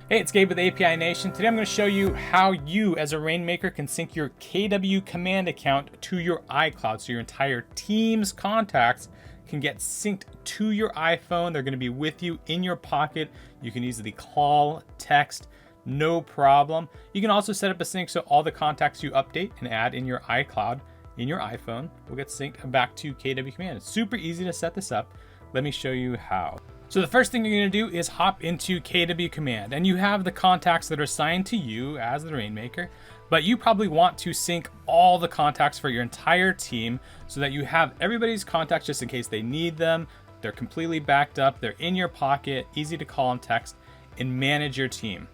Hey, it's Gabe with API Nation. Today I'm going to show you how you as a Rainmaker can sync your KW Command account to your iCloud so your entire team's contacts can get synced to your iPhone. They're going to be with you in your pocket. You can easily call, text, no problem. You can also set up a sync so all the contacts you update and add in your iCloud in your iPhone will get synced back to KW Command. It's super easy to set this up. Let me show you how. So the first thing you're going to do is hop into KW Command, and you have the contacts that are assigned to you as the Rainmaker, but you probably want to sync all the contacts for your entire team so that you have everybody's contacts just in case they need them. They're completely backed up, they're in your pocket, easy to call and text, and manage your team.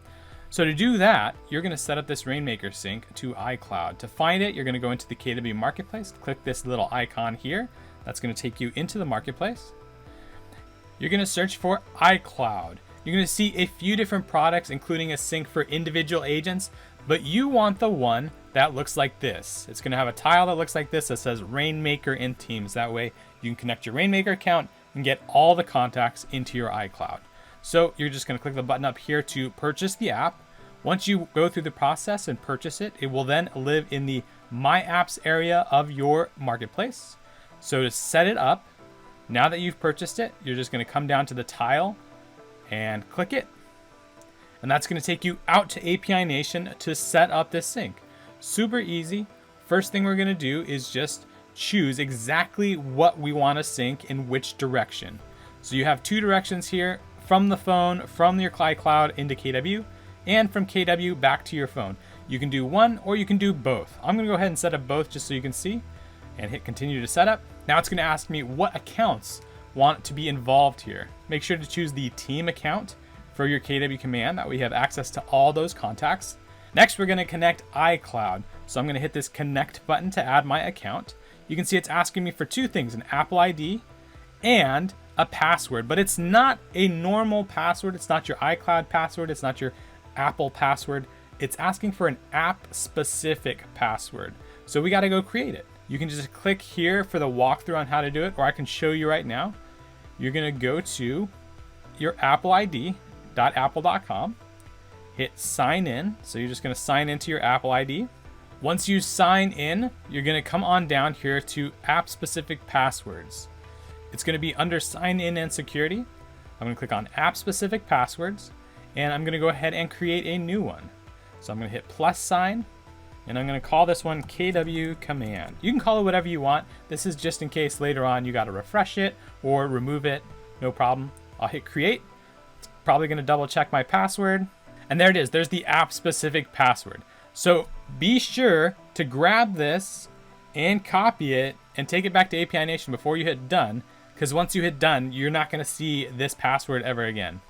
So to do that, you're going to set up this Rainmaker sync to iCloud. To find it, you're going to go into the KW Marketplace, click this little icon here. That's going to take you into the Marketplace. You're going to search for iCloud. You're going to see a few different products, including a sync for individual agents, but you want the one that looks like this. It's going to have a tile that looks like this that says Rainmaker in Teams. That way you can connect your Rainmaker account and get all the contacts into your iCloud. So you're just going to click the button up here to purchase the app. Once you go through the process and purchase it, it will then live in the My Apps area of your marketplace. So to set it up, now that you've purchased it, you're just going to come down to the tile and click it. And that's going to take you out to API Nation to set up this sync. Super easy. First thing we're going to do is just choose exactly what we want to sync in which direction. So you have two directions here: from the phone, from your iCloud into KW, and from KW back to your phone. You can do one or you can do both. I'm going to go ahead and set up both just so you can see, and hit continue to set up. Now it's going to ask me what accounts want to be involved here. Make sure to choose the team account for your KW Command. That way you have access to all those contacts. Next, we're going to connect iCloud. So I'm going to hit this connect button to add my account. You can see it's asking me for two things: an Apple ID and a password, but it's not a normal password. It's not your iCloud password. It's not your Apple password. It's asking for an app specific password. So we got to go create it. You can just click here for the walkthrough on how to do it, or I can show you right now. You're going to go to your appleid.apple.com, hit sign in. So you're just going to sign into your Apple ID. Once you sign in, you're going to come on down here to app specific passwords. It's going to be under sign in and security. I'm going to click on app specific passwords, and I'm going to go ahead and create a new one. So I'm going to hit plus sign. And I'm going to call this one KW Command. You can call it whatever you want. This is just in case later on you got to refresh it or remove it. No problem. I'll hit create. It's probably going to double check my password. And there it is. There's the app specific password. So be sure to grab this and copy it and take it back to API Nation before you hit done. Because once you hit done, you're not going to see this password ever again.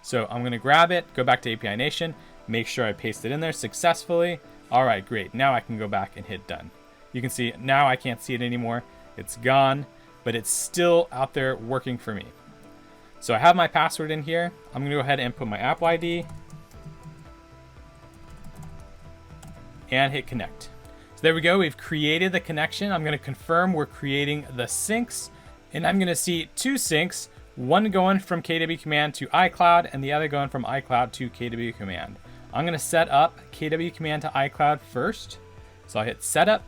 So I'm going to grab it, go back to API Nation, make sure I paste it in there successfully. All right, great. Now I can go back and hit done. You can see now I can't see it anymore. It's gone, but it's still out there working for me. So I have my password in here. I'm going to go ahead and put my Apple ID and hit connect. So there we go. We've created the connection. I'm going to confirm we're creating the syncs, and I'm going to see two syncs, one going from KW Command to iCloud and the other going from iCloud to KW Command. I'm going to set up KW Command to iCloud first. So I hit setup,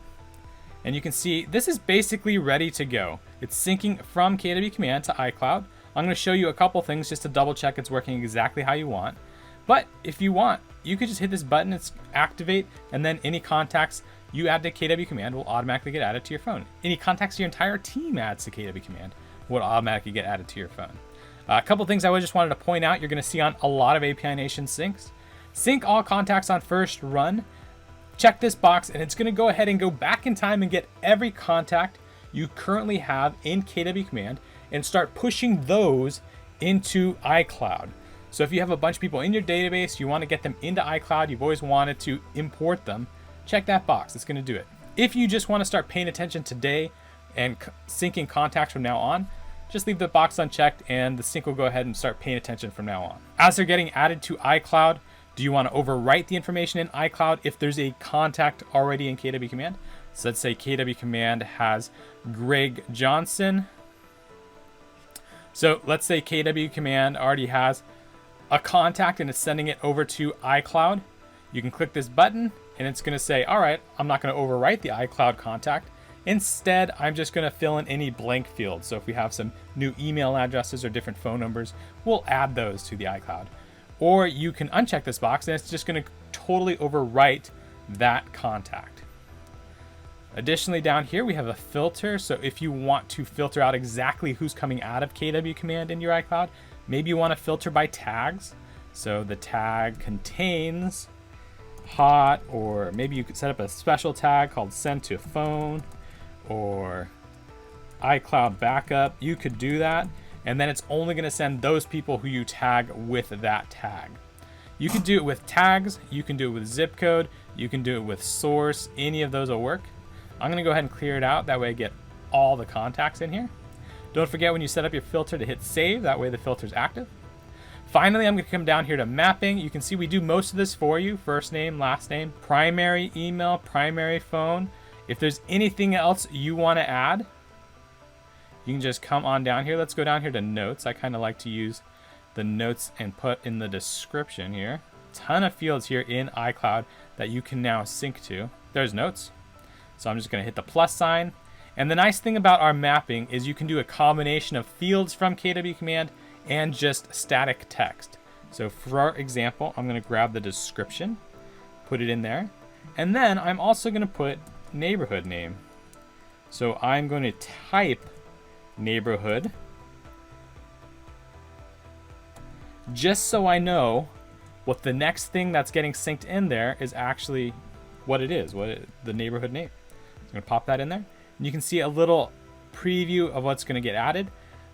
and you can see this is basically ready to go. It's syncing from KW Command to iCloud. I'm going to show you a couple things just to double check it's working exactly how you want. But if you want, you could just hit this button, it's activate, and then any contacts you add to KW Command will automatically get added to your phone. Any contacts your entire team adds to KW Command will automatically get added to your phone. A couple things I just wanted to point out, you're going to see on a lot of API Nation syncs. Sync all contacts on first run. Check this box, and it's going to go ahead and go back in time and get every contact you currently have in KW Command and start pushing those into iCloud. So if you have a bunch of people in your database, you want to get them into iCloud, you've always wanted to import them, check that box. It's going to do it. If you just want to start paying attention today and syncing contacts from now on, just leave the box unchecked and the sync will go ahead and start paying attention from now on. As they're getting added to iCloud, do you want to overwrite the information in iCloud if there's a contact already in KW Command? So let's say KW Command has Greg Johnson. So let's say KW Command already has a contact and it's sending it over to iCloud, you can click this button and it's going to say, all right, I'm not going to overwrite the iCloud contact. Instead, I'm just going to fill in any blank fields. So if we have some new email addresses or different phone numbers, we'll add those to the iCloud. Or you can uncheck this box and it's just going to totally overwrite that contact. Additionally, down here, we have a filter. So if you want to filter out exactly who's coming out of KW Command in your iCloud, maybe you want to filter by tags. So the tag contains hot, or maybe you could set up a special tag called send to phone or iCloud backup. You could do that. And then it's only going to send those people who you tag with that tag. You can do it with tags. You can do it with zip code. You can do it with source. Any of those will work. I'm going to go ahead and clear it out. That way I get all the contacts in here. Don't forget when you set up your filter to hit save. That way the filter is active. Finally, I'm going to come down here to mapping. You can see we do most of this for you. First name, last name, primary email, primary phone. If there's anything else you want to add, you can just come on down here. Let's go down here to notes. I kind of like to use the notes and put in the description here. Ton of fields here in iCloud that you can now sync to. There's notes. So I'm just going to hit the plus sign. And the nice thing about our mapping is you can do a combination of fields from KW Command and just static text. So for our example, I'm going to grab the description, put it in there. And then I'm also going to put neighborhood name. So I'm going to type neighborhood just so I know what the next thing that's getting synced in there is actually what it is, the neighborhood name. So I'm going to pop that in there. And you can see a little preview of what's going to get added,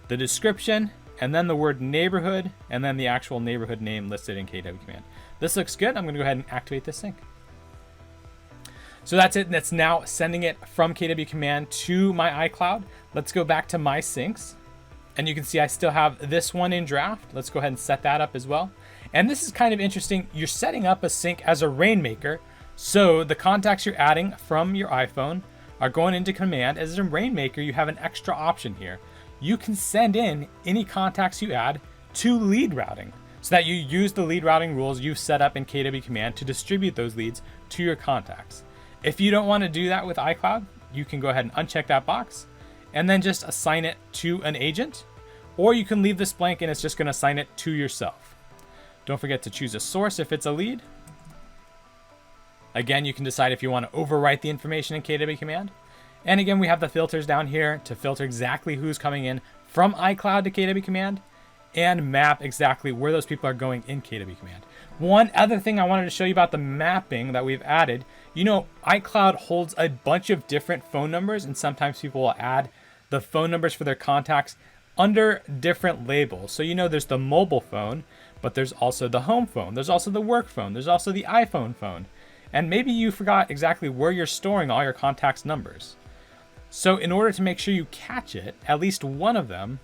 the description, and then the word neighborhood, and then the actual neighborhood name listed in KW Command. This looks good. I'm going to go ahead and activate this sync. So that's it. That's now sending it from KW Command to my iCloud. Let's go back to my syncs. And you can see I still have this one in draft. Let's go ahead and set that up as well. And this is kind of interesting. You're setting up a sync as a Rainmaker. So the contacts you're adding from your iPhone are going into Command. As a Rainmaker, you have an extra option here. You can send in any contacts you add to lead routing so that you use the lead routing rules you've set up in KW Command to distribute those leads to your contacts. If you don't want to do that with iCloud, you can go ahead and uncheck that box and then just assign it to an agent, or you can leave this blank and it's just going to assign it to yourself. Don't forget to choose a source if it's a lead. Again, you can decide if you want to overwrite the information in KW Command. And again, we have the filters down here to filter exactly who's coming in from iCloud to KW Command and map exactly where those people are going in KW Command. One other thing I wanted to show you about the mapping that we've added, you know, iCloud holds a bunch of different phone numbers, and sometimes people will add the phone numbers for their contacts under different labels. So you know there's the mobile phone, but there's also the home phone. There's also the work phone. There's also the iPhone phone. And maybe you forgot exactly where you're storing all your contacts' numbers. So in order to make sure you catch it, at least one of them,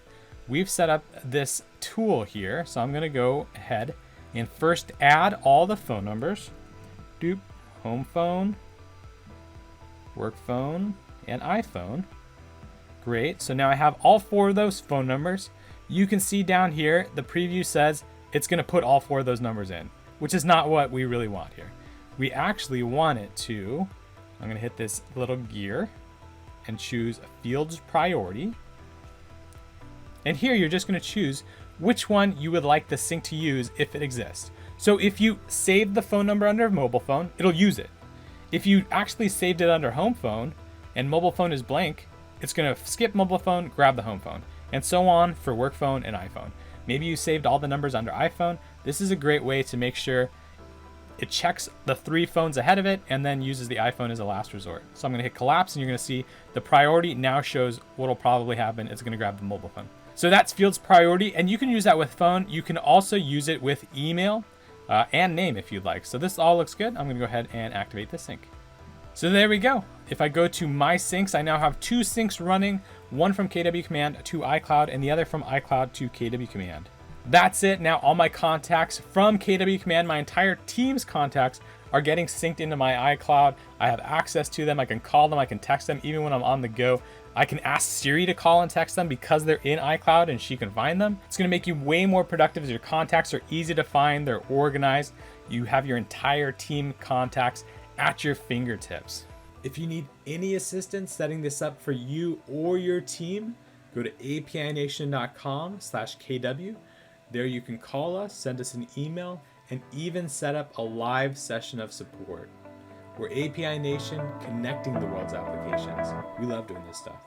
we've set up this tool here. So I'm going to go ahead and first add all the phone numbers. Doop, home phone, work phone, and iPhone. Great. So now I have all four of those phone numbers. You can see down here, the preview says it's going to put all four of those numbers in, which is not what we really want here. We actually want it to, I'm going to hit this little gear and choose Fields Priority. And here you're just going to choose which one you would like the sync to use if it exists. So if you saved the phone number under mobile phone, it'll use it. If you actually saved it under home phone and mobile phone is blank, it's going to skip mobile phone, grab the home phone, and so on for work phone and iPhone. Maybe you saved all the numbers under iPhone. This is a great way to make sure it checks the three phones ahead of it and then uses the iPhone as a last resort. So I'm going to hit collapse and you're going to see the priority now shows what will probably happen. It's going to grab the mobile phone. So that's Fields Priority, and you can use that with phone. You can also use it with email and name if you'd like. So this all looks good. I'm going to go ahead and activate this sync. So there we go. If I go to my syncs, I now have two syncs running, one from KW Command to iCloud and the other from iCloud to KW Command. That's it. Now all my contacts from KW Command, my entire team's contacts, are getting synced into my iCloud. I have access to them. I can call them. I can text them even when I'm on the go. I can ask Siri to call and text them because they're in iCloud and she can find them. It's gonna make you way more productive as your contacts are easy to find, they're organized. You have your entire team contacts at your fingertips. If you need any assistance setting this up for you or your team, go to apination.com/KW. There you can call us, send us an email, and even set up a live session of support. We're API Nation, connecting the world's applications. We love doing this stuff.